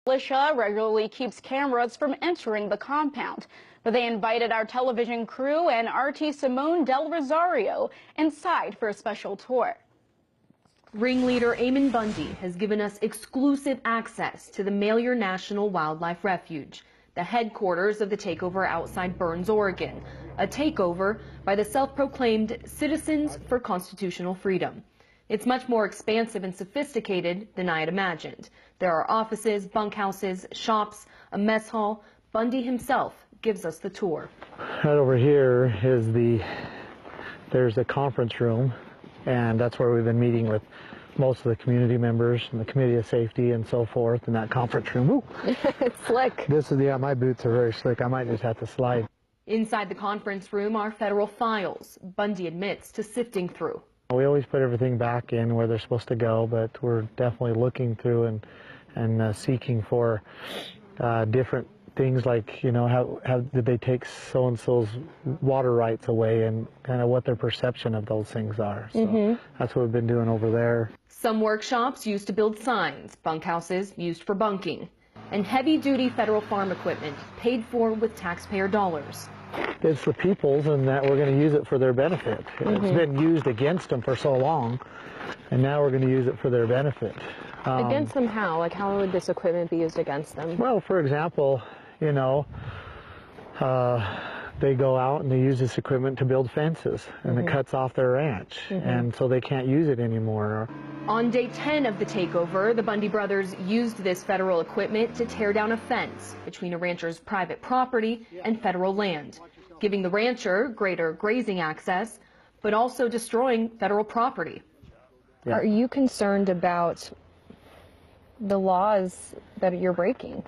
Militia regularly keeps cameras from entering the compound, but they invited our television crew and RT Simone Del Rosario inside for a special tour. Ringleader Ammon Bundy has given us exclusive access to the Malheur National Wildlife Refuge, the headquarters of the takeover outside Burns, Oregon, a takeover by the self-proclaimed Citizens for Constitutional Freedom. It's much more expansive and sophisticated than I had imagined. There are offices, bunkhouses, shops, a mess hall. Bundy himself gives us the tour. Right over here is there's a conference room, and that's where we've been meeting with most of the community members and the Committee of Safety and so forth in that conference room. Ooh. It's slick. This is, yeah, my boots are very slick. I might just have to slide. Inside the conference room are federal files Bundy admits to sifting through. We always put everything back in where they're supposed to go, but we're definitely looking through and seeking for different things like, you know, how did they take so-and-so's water rights away and kind of what their perception of those things are. So that's what we've been doing over there. Some workshops used to build signs, bunkhouses used for bunking, and heavy-duty federal farm equipment paid for with taxpayer dollars. It's the people's, and that we're going to use it for their benefit. It's been used against them for so long, and now we're going to use it for their benefit. Against them how? Like, how would this equipment be used against them? Well, for example, you know, they go out and they use this equipment to build fences, and it cuts off their ranch, and so they can't use it anymore. On day 10 of the takeover, the Bundy brothers used this federal equipment to tear down a fence between a rancher's private property and federal land, giving the rancher greater grazing access, but also destroying federal property. Yeah. Are you concerned about the laws that you're breaking?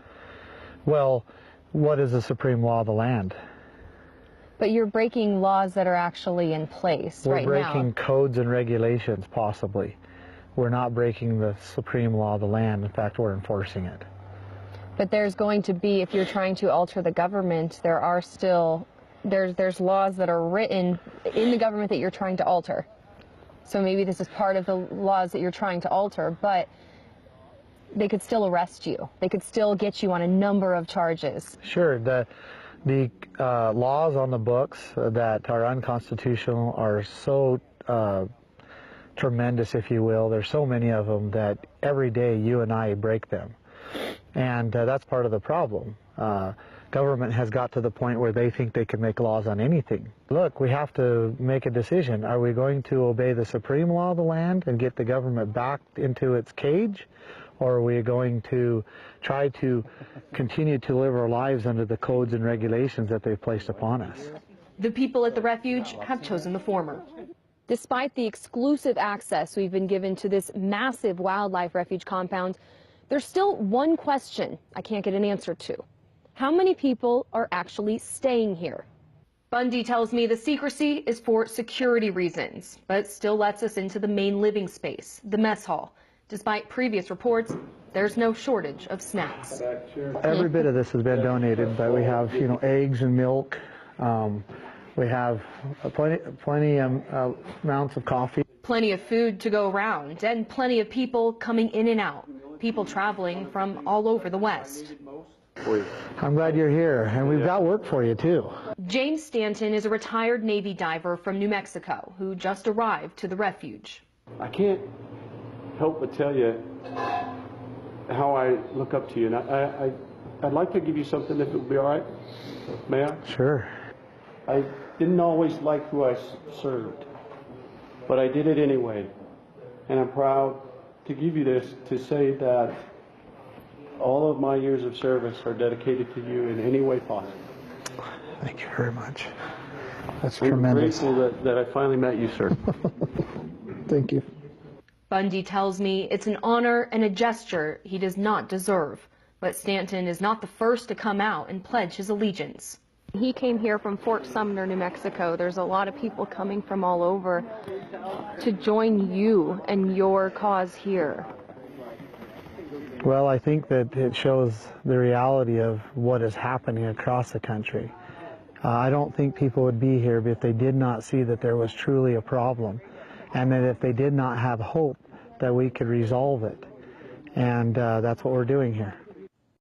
Well, what is the supreme law of the land? But you're breaking laws that are actually in place right now. We're breaking codes and regulations, possibly. We're not breaking the supreme law of the land. In fact, we're enforcing it. But there's going to be, if you're trying to alter the government, there are still, there's laws that are written in the government that you're trying to alter. So maybe this is part of the laws that you're trying to alter, but they could still arrest you. They could still get you on a number of charges. Sure. The laws on the books that are unconstitutional are so tremendous, if you will. There's so many of them that every day you and I break them. And that's part of the problem. Government has got to the point where they think they can make laws on anything. Look, we have to make a decision. Are we going to obey the supreme law of the land and get the government back into its cage? Or are we going to try to continue to live our lives under the codes and regulations that they've placed upon us? The people at the refuge have chosen the former. Despite the exclusive access we've been given to this massive wildlife refuge compound, there's still one question I can't get an answer to. How many people are actually staying here? Bundy tells me the secrecy is for security reasons, but still lets us into the main living space, the mess hall. Despite previous reports, there's no shortage of snacks. Every bit of this has been donated, but we have, you know, eggs and milk. We have plenty amounts of coffee. Plenty of food to go around, and plenty of people coming in and out. People traveling from all over the West. I'm glad you're here, and we've got work for you, too. James Stanton is a retired Navy diver from New Mexico who just arrived to the refuge. I can't help but tell you how I look up to you, and I'd like to give you something if it would be all right. May I? Sure. I didn't always like who I served, but I did it anyway, and I'm proud to give you this to say that all of my years of service are dedicated to you in any way possible. Thank you very much. That's tremendous. I'm grateful that I finally met you, sir. Thank you. Bundy tells me it's an honor and a gesture he does not deserve. But Stanton is not the first to come out and pledge his allegiance. He came here from Fort Sumner, New Mexico. There's a lot of people coming from all over to join you and your cause here. Well, I think that it shows the reality of what is happening across the country. I don't think people would be here if they did not see that there was truly a problem, and that if they did not have hope that we could resolve it. And that's what we're doing here.